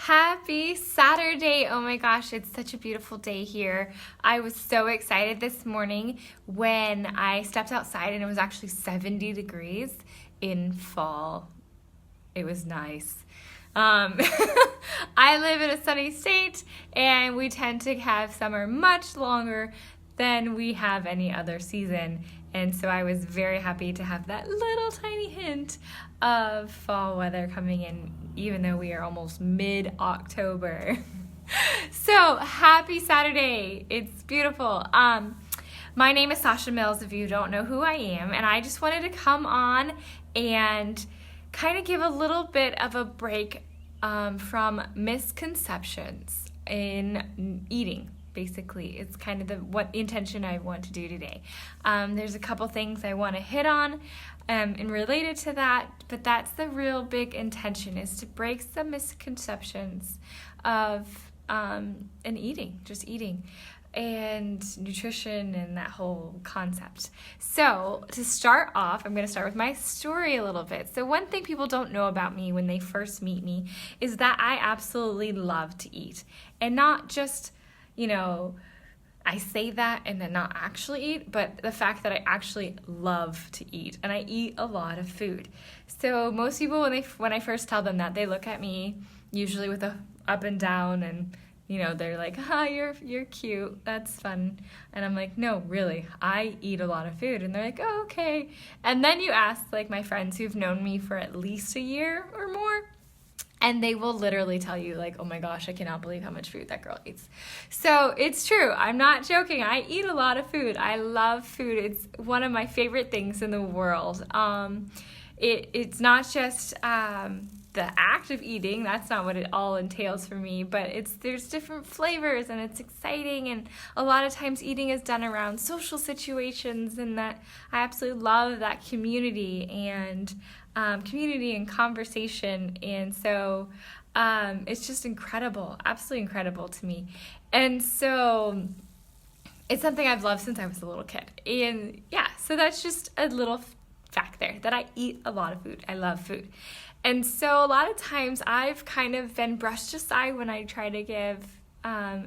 Happy Saturday. Oh my gosh, it's such a beautiful day here. I was so excited this morning when I stepped outside and it was actually 70 degrees in fall. It was nice. I live in a sunny state and we tend to have summer much longer than we have any other season. And so I was very happy to have that little tiny hint of fall weather coming in, even though we are almost mid-October. So happy Saturday. It's beautiful. My name is Sasha Mills, if you don't know who I am, and I just wanted to come on and kind of give a little bit of a break from misconceptions in eating. Basically, it's kind of what intention I want to do today. There's a couple things I want to hit on and related to that, but that's the real big intention, is to break some misconceptions of just eating and nutrition and that whole concept. So to start off, I'm going to start with my story a little bit. So one thing people don't know about me when they first meet me is that I absolutely love to eat, and not just I say that and then not actually eat, but the fact that I actually love to eat, and I eat a lot of food. So most people, when I first tell them that, they look at me usually with a up and down, and they're like, you're cute, that's fun. And I'm like, no, really, I eat a lot of food. And they're like, oh, okay. And then you ask like my friends who've known me for at least a year or more, and they will literally tell you like, oh my gosh, I cannot believe how much food that girl eats. So it's true. I'm not joking. I eat a lot of food. I love food. It's one of my favorite things in the world. It's not just the act of eating. That's not what it all entails for me, but there's different flavors and it's exciting, and a lot of times eating is done around social situations, and that I absolutely love that community and conversation, and so it's just incredible, absolutely incredible to me. And so it's something I've loved since I was a little kid, and so that's just a little fact there, that I eat a lot of food. I love food. And so a lot of times I've kind of been brushed aside when I try to give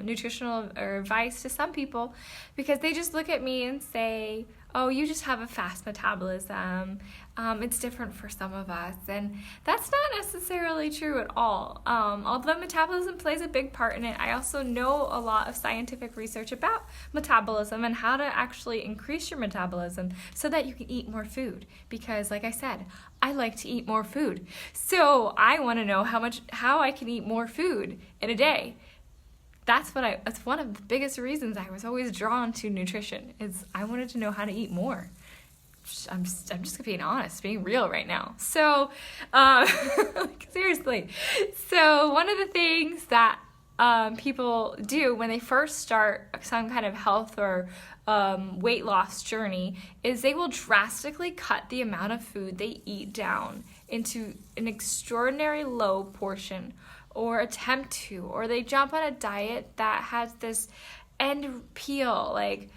nutritional or advice to some people, because they just look at me and say, oh, you just have a fast metabolism. It's different for some of us. And that's not necessarily true at all. Although metabolism plays a big part in it, I also know a lot of scientific research about metabolism and how to actually increase your metabolism so that you can eat more food. Because like I said, I like to eat more food. So I want to know how I can eat more food in a day. That's one of the biggest reasons I was always drawn to nutrition, is I wanted to know how to eat more. I'm just being honest, being real right now. So, seriously. So one of the things that people do when they first start some kind of health or weight loss journey is they will drastically cut the amount of food they eat down into an extraordinary low portion, or attempt to, or they jump on a diet that has this end peel, like,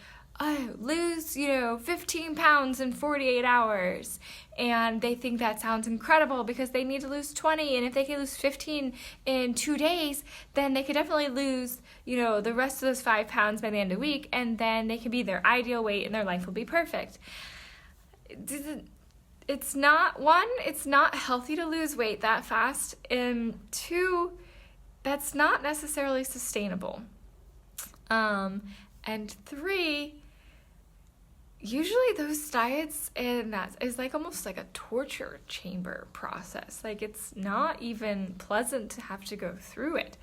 lose, 15 pounds in 48 hours. And they think that sounds incredible because they need to lose 20. And if they can lose 15 in 2 days, then they could definitely lose, the rest of those 5 pounds by the end of the week. And then they can be their ideal weight and their life will be perfect. It's not healthy to lose weight that fast. And 2, that's not necessarily sustainable. And 3, usually those diets, and that is like almost like a torture chamber process. Like, it's not even pleasant to have to go through it.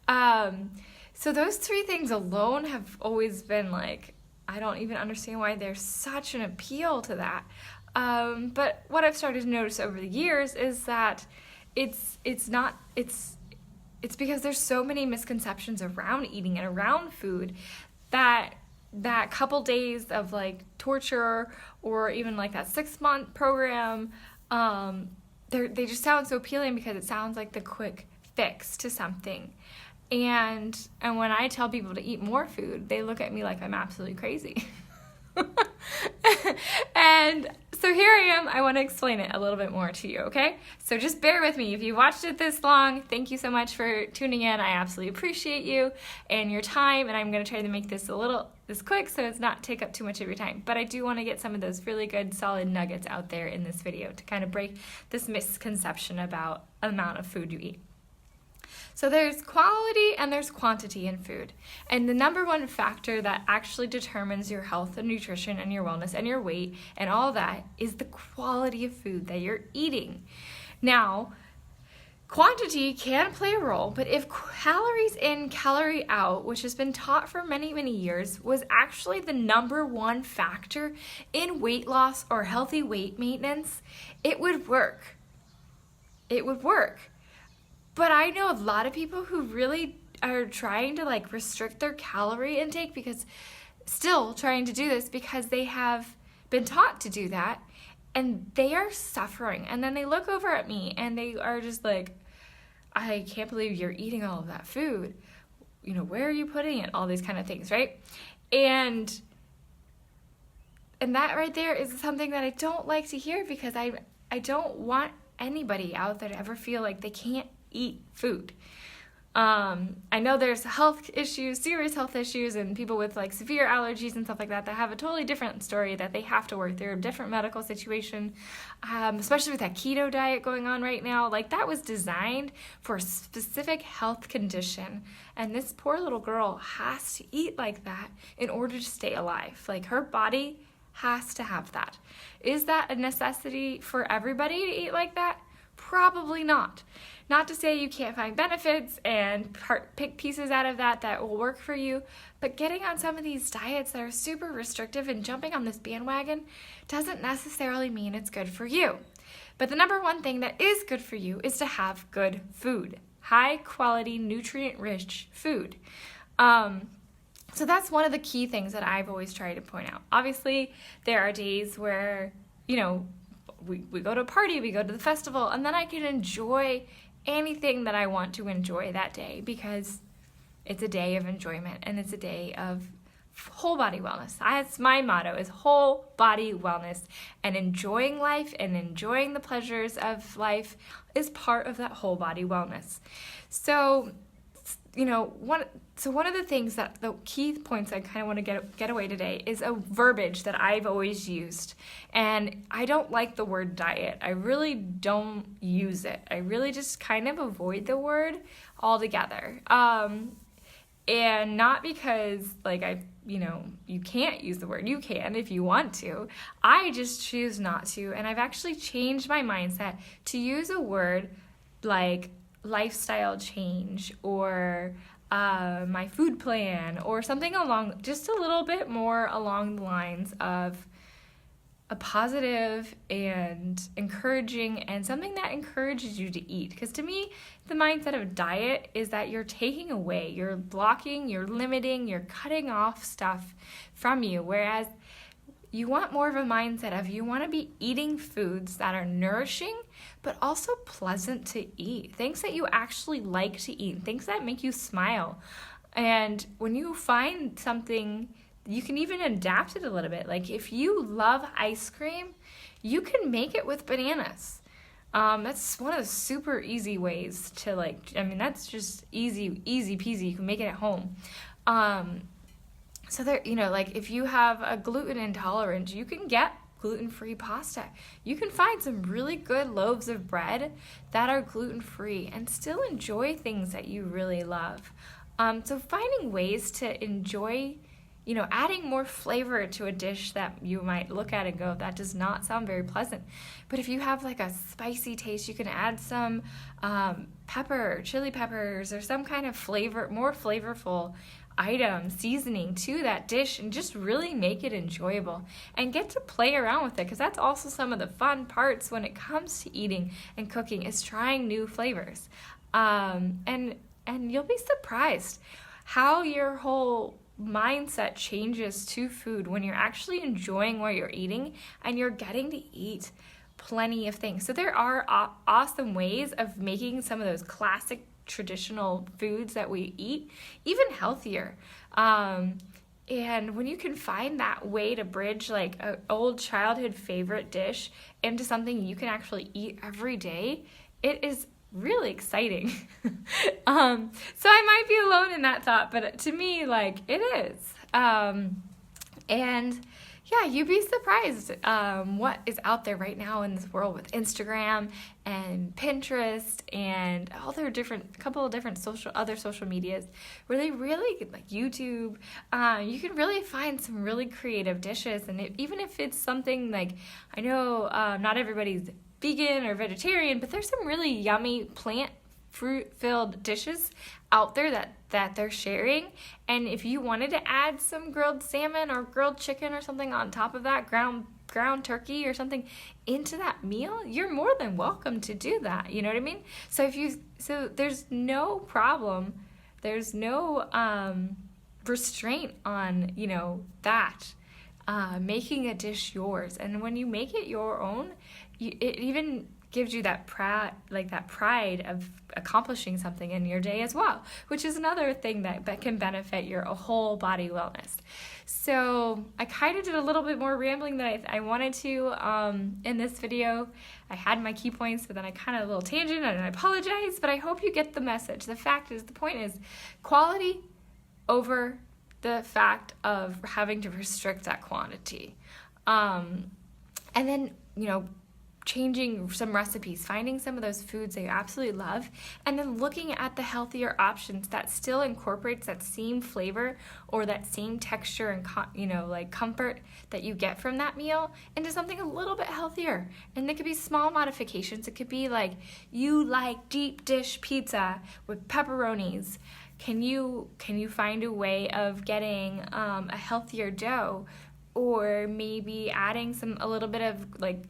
So those 3 things alone have always been like, I don't even understand why there's such an appeal to that. But what I've started to notice over the years is that it's because there's so many misconceptions around eating and around food that couple days of like torture, or even like that 6-month program, they just sound so appealing because it sounds like the quick fix to something. And when I tell people to eat more food, they look at me like I'm absolutely crazy. And So here I am. I want to explain it a little bit more to you, okay? So just bear with me. If you watched it this long, thank you so much for tuning in. I absolutely appreciate you and your time, and I'm going to try to make this this quick so it's not take up too much of your time. But I do want to get some of those really good, solid nuggets out there in this video to kind of break this misconception about the amount of food you eat. So there's quality and there's quantity in food. And the number one factor that actually determines your health and nutrition and your wellness and your weight and all that is the quality of food that you're eating. Now, quantity can play a role, but if calories in, calorie out, which has been taught for many, many years, was actually the number one factor in weight loss or healthy weight maintenance, it would work. It would work. But I know a lot of people who really are trying to restrict their calorie intake still trying to do this because they have been taught to do that, and they are suffering. And then they look over at me and they are just like, I can't believe you're eating all of that food. Where are you putting it? All these kind of things, right? And that right there is something that I don't like to hear, because I don't want anybody out there to ever feel like they can't eat food. I know there's health issues, serious health issues, and people with severe allergies and stuff like that have a totally different story that they have to work through, a different medical situation, especially with that keto diet going on right now. That was designed for a specific health condition, and this poor little girl has to eat like that in order to stay alive. Her body has to have that. Is that a necessity for everybody to eat like that? Probably not. Not to say you can't find benefits and pick pieces out of that will work for you, but getting on some of these diets that are super restrictive and jumping on this bandwagon doesn't necessarily mean it's good for you. But the number one thing that is good for you is to have good food, high quality, nutrient-rich food. So that's one of the key things that I've always tried to point out. Obviously, there are days where, we go to a party, we go to the festival, and then I can enjoy anything that I want to enjoy that day, because it's a day of enjoyment and it's a day of whole body wellness. That's my motto, is whole body wellness, and enjoying life and enjoying the pleasures of life is part of that whole body wellness. So, one of the things that the key points I kind of want to get away today is a verbiage that I've always used. And I don't like the word diet. I really don't use it. I really just kind of avoid the word altogether. And not because you can't use the word. You can if you want to. I just choose not to. And I've actually changed my mindset to use a word like lifestyle change, or my food plan, or something just a little bit more along the lines of a positive and encouraging, and something that encourages you to eat. Because to me, the mindset of diet is that you're taking away, you're blocking, you're limiting, you're cutting off stuff from you, whereas you want more of a mindset of you want to be eating foods that are nourishing, but also pleasant to eat. Things that you actually like to eat, things that make you smile. And when you find something, you can even adapt it a little bit. If you love ice cream, you can make it with bananas. That's one of the super easy ways to that's just easy peasy. You can make it at home. So there, if you have a gluten intolerance, you can get gluten-free pasta. You can find some really good loaves of bread that are gluten-free and still enjoy things that you really love. So finding ways to enjoy, adding more flavor to a dish that you might look at and go, that does not sound very pleasant. But if you have a spicy taste, you can add some chili peppers, or some kind of more flavorful item, seasoning to that dish, and just really make it enjoyable and get to play around with it, because that's also some of the fun parts when it comes to eating and cooking, is trying new flavors. And you'll be surprised how your whole mindset changes to food when you're actually enjoying what you're eating and you're getting to eat plenty of things. So there are awesome ways of making some of those classic traditional foods that we eat even healthier. And when you can find that way to bridge like an old childhood favorite dish into something you can actually eat every day, it is really exciting. So I might be alone in that thought, but to me, like, it is. And yeah, you'd be surprised what is out there right now in this world with Instagram and Pinterest and all their couple of different other social medias where they really, like YouTube, you can really find some really creative dishes. And even if it's something like, I know not everybody's vegan or vegetarian, but there's some really yummy fruit-filled dishes out there that they're sharing. And if you wanted to add some grilled salmon or grilled chicken or something on top of that, ground turkey or something into that meal, you're more than welcome to do that. You know what I mean? So there's no problem. There's no restraint on, that. Making a dish yours. And when you make it your own, it even gives you that pride of accomplishing something in your day as well, which is another thing that can benefit your whole body wellness. So I kind of did a little bit more rambling than I wanted to in this video. I had my key points, but then I kind of a little tangent, and I apologize, but I hope you get the message. The point is quality over the fact of having to restrict that quantity. And then, changing some recipes, finding some of those foods that you absolutely love, and then looking at the healthier options that still incorporates that same flavor or that same texture and like comfort that you get from that meal into something a little bit healthier. And there could be small modifications. It could be like, you like deep dish pizza with pepperonis. Can you find a way of getting a healthier dough, or maybe adding a little bit of like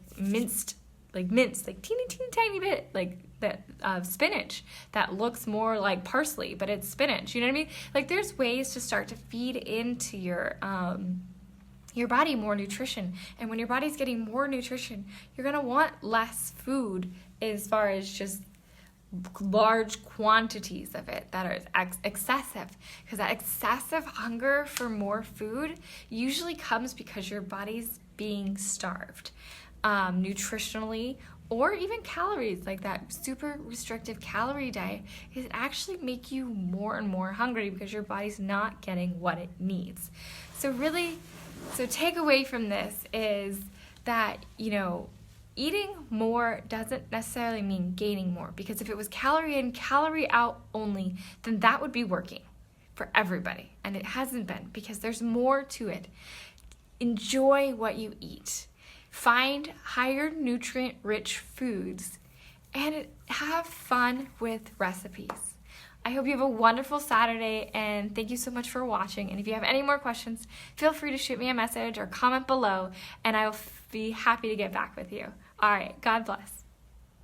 teeny tiny bit like that of spinach that looks more like parsley, but it's spinach. You know what I mean? Like, there's ways to start to feed into your body more nutrition. And when your body's getting more nutrition, you're gonna want less food as far as just large quantities of it that are excessive, because that excessive hunger for more food usually comes because your body's being starved nutritionally, or even calories. Like that super restrictive calorie diet is actually make you more and more hungry because your body's not getting what it needs. So take away from this is that eating more doesn't necessarily mean gaining more, because if it was calorie in, calorie out only, then that would be working for everybody. And it hasn't been, because there's more to it. Enjoy what you eat. Find higher nutrient-rich foods and have fun with recipes. I hope you have a wonderful Saturday, and thank you so much for watching. And if you have any more questions, feel free to shoot me a message or comment below, and I'll be happy to get back with you. All right, God bless.